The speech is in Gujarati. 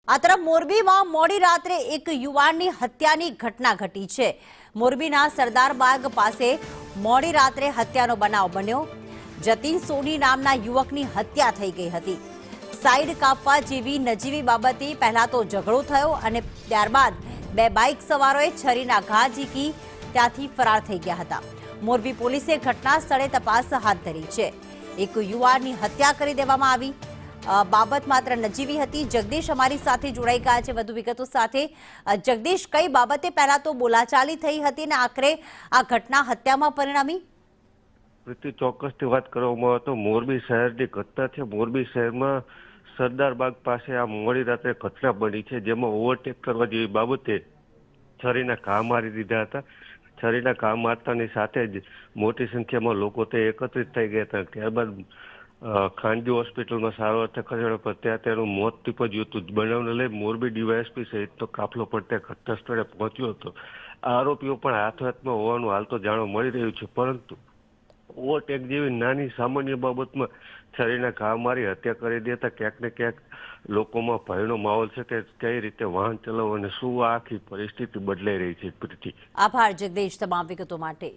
આ તરફ મોરબીમાં મોડી રાત્રે એક યુવાનની હત્યાની ઘટના ઘટી છે। મોરબીના સરદારબાગ પાસે મોડી રાત્રે હત્યાનો બનાવ બન્યો। જતીન સોની નામના યુવકની હત્યા થઈ ગઈ હતી। સાઈડ કાપવા જેવી નજીવી બાબતે પહેલા તો ઝઘડો થયો અને ત્યારબાદ બે બાઇક સવારોએ છરીના ઘા ઝીકી ત્યાંથી ફરાર થઈ ગયા હતા। મોરબી પોલીસે ઘટના સ્થળે તપાસ હાથ ધરી છે। એક યુવાનની હત્યા કરી દેવામાં આવી। બાબત માત્ર નજીવી હતી। જગદીશ અમારી સાથે જોડાઈ ગયા છે વધુ વિગતો સાથે। જગદીશ, કઈ બાબતે પહેલા તો બોલાચાલી થઈ હતી અને આખરે આ ઘટના હત્યામાં પરિણમી? પ્રીતિ, ચોક્કસથી વાત કરવામાં આવે તો મોરબી શહેરની ઘટના છે। મોરબી શહેરમાં સરદારબાગ પાસે આ મોડી રાત્રે ઘટના બની છે, જેમાં ઓવરટેક કરવા જેવી બાબતે છરીના ઘા મારી દીધા હતા। છરીના ઘા મારતાની સાથે જ મોટી સંખ્યામાં લોકો તે એકત્રિત થઈ ગયા હતા। ત્યારબાદ ખાનગી હોસ્પિટલમાં સારવાર ખસેડવા પર ત્યાં તેનું મોત નીપજ્યું હતું। બનાવને લઈ મોરબી ડીવાયએસપી સહિતનો કાફલો પણ ત્યાં ઘટના સ્થળે પહોંચ્યો હતો। આરોપીઓ પણ હાથમાં હોવાનું હાલ તો જાણવા મળી રહ્યું છે, પરંતુ ઓવરટેક જેવી નાની સામાન્ય બાબતમાં છરીના ઘા મારી હત્યા કરી દેતા ક્યાંક ને ક્યાંક લોકોમાં ભયનો માહોલ છે કે કઈ રીતે વાહન ચલાવવું અને શું આખી પરિસ્થિતિ બદલાઈ રહી છે। પ્રીતિ, આભાર જગદીશ તમામ વિગતો માટે।